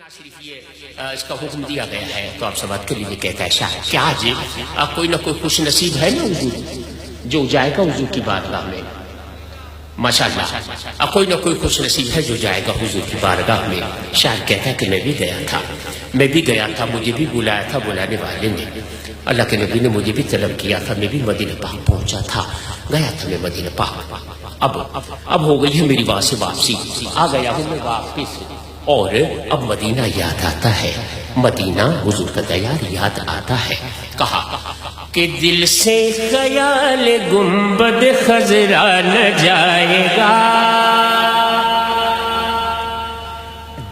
اس کا حکم دیا گیا ہے تو آپ سمجھ کر لیجیے کہتا ہے شاہ کیا جی کوئی نہ کوئی خوش نصیب ہے نا حضور جو جائے گا حضور کی بارگاہ میں ماشاءاللہ کوئی نہ کوئی خوش نصیب ہے جو جائے گا حضور کی بارگاہ میں شاہ کہتا ہے کہ میں بھی گیا تھا مجھے بھی بلایا تھا بلانے والے نے اللہ کے نبی نے مجھے بھی طلب کیا تھا میں بھی مدینہ پاک پہنچا تھا گیا تھا میں مدینہ پاک اب ہو گئی ہے میری وہاں سے واپسی آ گیا ہوں میں واپس اور اب مدینہ یاد آتا ہے مدینہ حضور کا دیار یاد آتا ہے کہا کہ دل سے خیال گنبد خضرا نہ جائے گا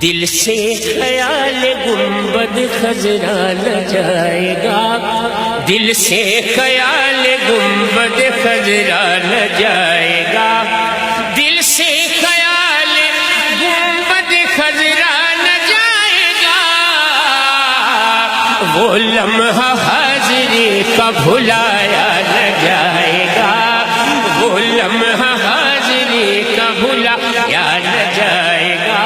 دل سے خیال گنبد خضرا نہ جائے گا دل سے خیال گنبد خضرا نہ جائے گا دل سے خیال گنبد خضرا نہ جائے گا وہ لمحہ حاضری کا بھلایا نہ جائے گا وہ لمحہ حاضری کا بھلایا نہ جائے گا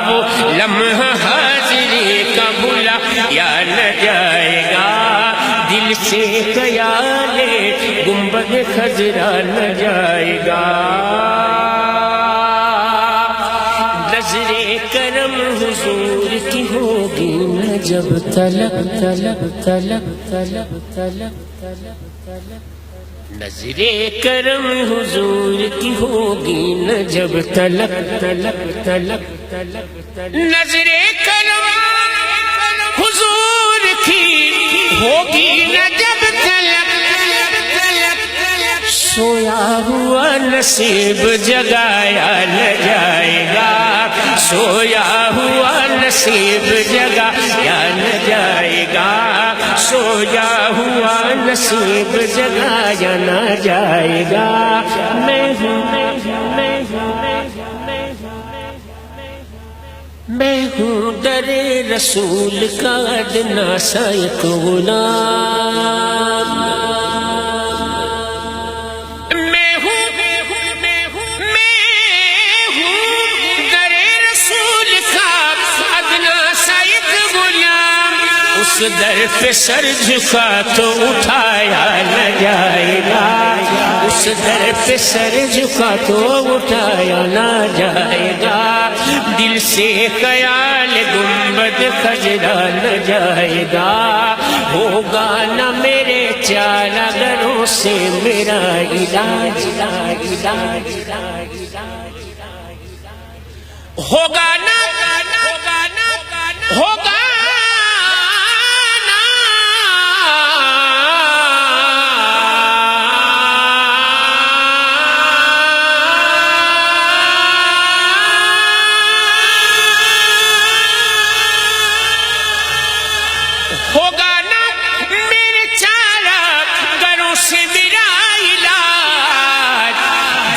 وہ لمحہ حاضری کا بھلایا نہ جائے گا دل سے خیال گنبد خضرا نہ جائے گا نظر کرم حضور کی ہوگی نہ جب نظر کرم حضور کی ہوگی نہ جب نظر کرم حضور کی ہوگی نہ جب سویا ہوا نصیب جگایا نہ جائے گا سویا ہوا نصیب جگایا نہ جائے گا سویا ہوا نصیب جگایا نہ جائے گا میں ہوں در رسول کا ادنا سا ایک غلام اس در پہ سر جھکا تو اٹھایا نہ جائے گا اس در پہ سر جھکا تو اٹھایا نہ جائے گا دل سے خیال گنبد خضرا نہ جائے گا ہوگا نہ میرے چارگروں سے میرا علاج ہوگا نہ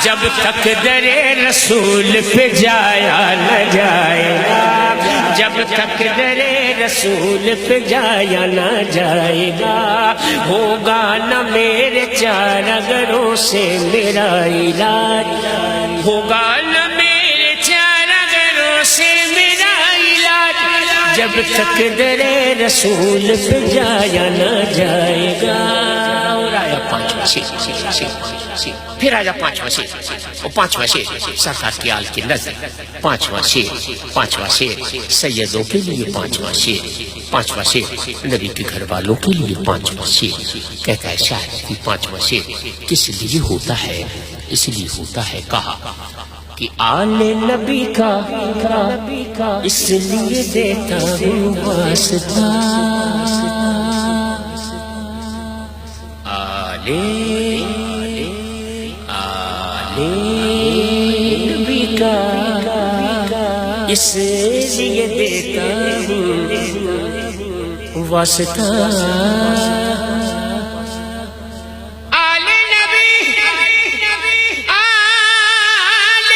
جب تک در رسول پہ جایا نہ جائے گا جب تک در رسول پہ جایا نہ جائے گا ہوگا نہ میرے چارگروں سے میرا علاج ہوگا نہ میرے چارگروں سے میرا علاج جب تک در رسول پہ جایا نہ جائے گا اور آیا پھر آجا پانچواں شعر سرکار کی آل کی نظر پانچواں شعر سیدوں کے لیے پانچواں شعر نبی کے گھر والوں کے لیے پانچواں شعر کہتا ہے شاعر کی پانچواں شعر کس لیے ہوتا ہے اس لیے ہوتا ہے کہا کہ آل نبی کا اس لیے دیتا ہوں واسطہ نبی کا اس لیے دیتا ہوں واسطہ آل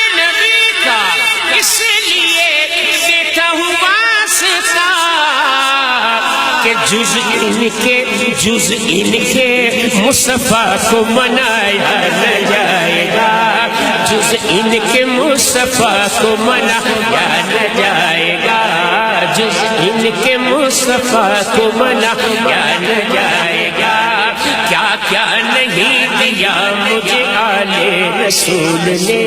نبی کا اس لیے دیتا ہوں واسطہ کہ جز ان کے مصطفیٰ کو منایا نہ جائے گا جز ان کے مصطفیٰ کو منایا نہ جائے گا جز ان کے مصطفیٰ کو منا کیا نہ جائے گا، کیا کیا نہیں دیا مجھے آل رسول نے،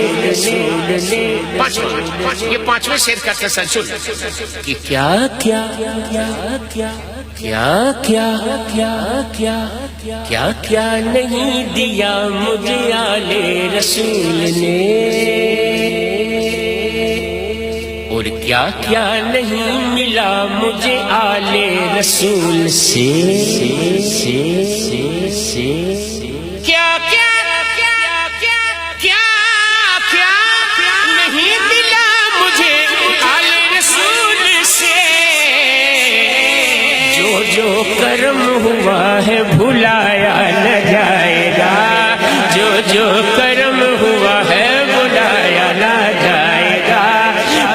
یہ پانچویں شعر کا تسلسل کہ کیا کیا کیا کیا کیا کیا کیا کیا کیا نہیں دیا مجھے آل رسول نے، اور کیا کیا نہیں ملا مجھے آل رسول سے، کیا کیا کیا نہیں ملا مجھے آل رسول سے، جو جو کرم ہوا ہے بھلایا نہ جائے گا، جو جو کرم ہوا ہے بھلایا نہ جائے گا،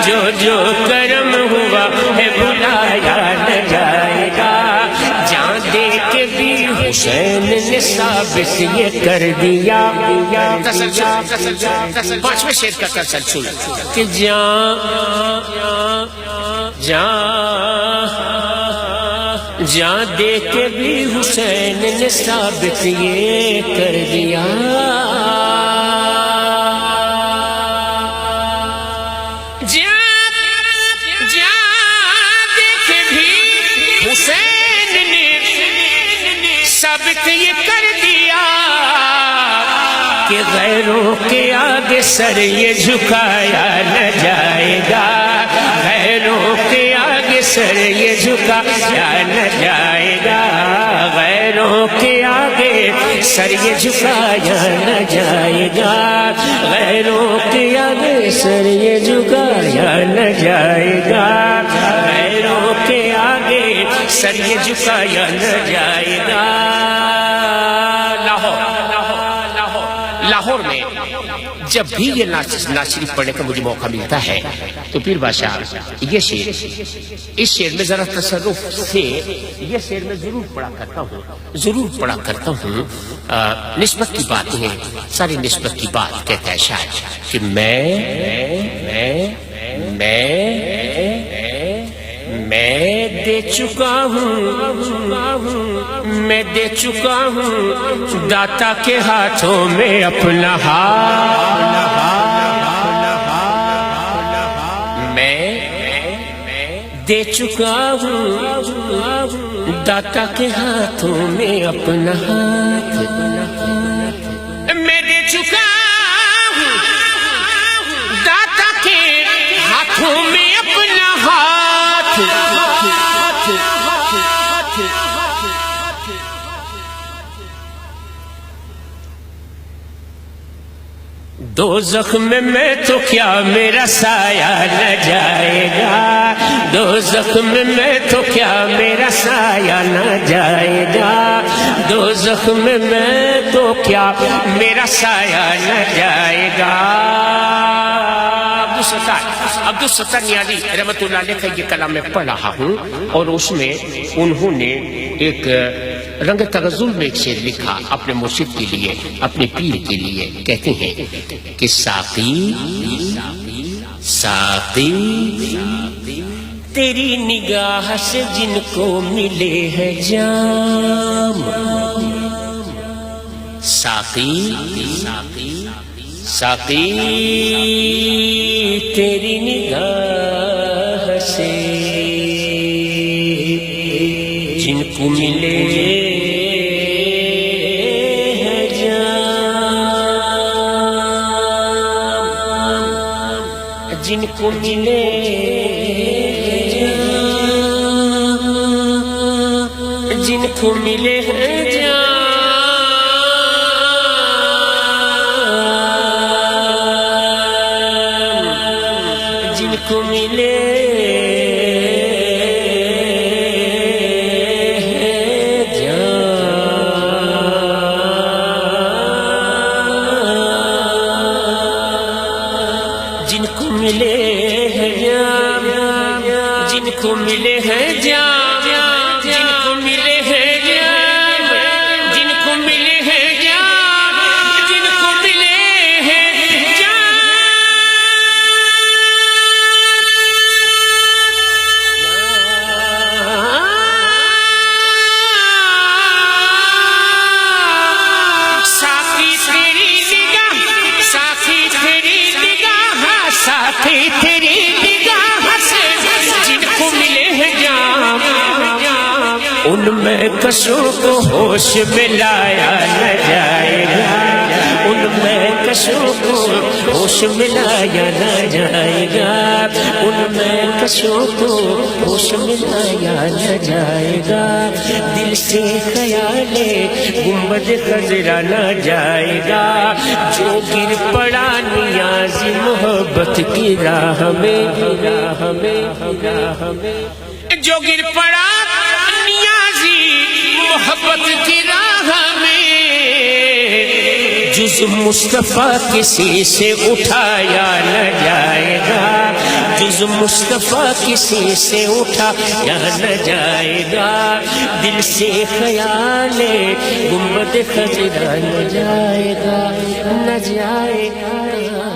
جو جو کرم ہوا ہے بھلایا نہ جائے گا، جان دے کے بھی حسین نے ثابت یہ کر دیا، پانچویں شعر کا تسلسل کہ جان دے کے بھی حسین نے ثابت یہ کر دیا، ثابت یہ کر دیا کہ غیروں کے آگے سر یہ جھکایا نہ جائے گا، غیروں کے آگے سر یہ جھکایا نہ جائے گا، غیروں کے آگے سر یہ جھکایا نہ جائے گا، غیروں کے آگے سر یہ جھکایا نہ جائے گا، غیروں کے آگے سر یہ جھکایا نہ جائے گا۔ لاہور میں جب بھی یہ نعت شریف پڑھنے کا مجھے موقع ملتا ہے تو پیر بادشاہ یہ شعر، اس شعر میں ذرا تصرف سے یہ شعر میں ضرور پڑھا کرتا ہوں، نسبت کی بات ہے، ساری نسبت کی بات کہتا ہے شاعر کہ میں دے چکا ہوں داتا کے ہاتھوں میں اپنا ہاتھ، میں دے چکا ہوں داتا کے ہاتھوں میں اپنا ہاتھ، میں دے چکا ہوں داتا کے ہاتھوں میں اپنا ہاتھ، دوزخ میں تو کیا میرا سایہ نہ جائے گا، دوزخ میں تو کیا میرا سایہ نہ جائے گا، دوزخ میں تو کیا میرا سایہ نہ جائے گا۔ عبدالستار نیازی رحمت اللہ علیہ کا یہ کلام میں پڑھ رہا ہوں، اور اس میں انہوں نے ایک رنگ تغزل میں ایک شعر لکھا اپنے مرشد کے لیے، اپنے پیر کے لیے، کہتے ہیں کہ ساقی تیری نگاہ سے جن کو ملے ہے جام، ساقی تیری نگاہ سے جن کو ملے ہے جام، جن کو ملے جن کو ملے ہے جام، جن کو ملے جن کو ملے ہے جام، جن کو ملے ہے جام، جن کو ملے ہے جام، جن کو ملے ہے جام، جن کو ملے ہے جام، ان میں کشوں کو ہوش میں لایا نہ جائے گا، ان میں کشوں کو ہوش میں لایا نہ جائے گا، ان میں کشوں کو ہوش میں لایا نہ جائے گا، دل سے خیال گنبد خضرا نہ جائے گا، جو گر پڑا نیاز محبت کی راہ میں، جو گر پڑا نیازی محبت کی راہ میں، جز مصطفیٰ کسی سے اٹھایا نہ جائے گا، جز مصطفیٰ کسی سے اٹھایا نہ جائے گا، دل سے خیال گنبد خضرا نہ جائے گا، نہ جائے گا۔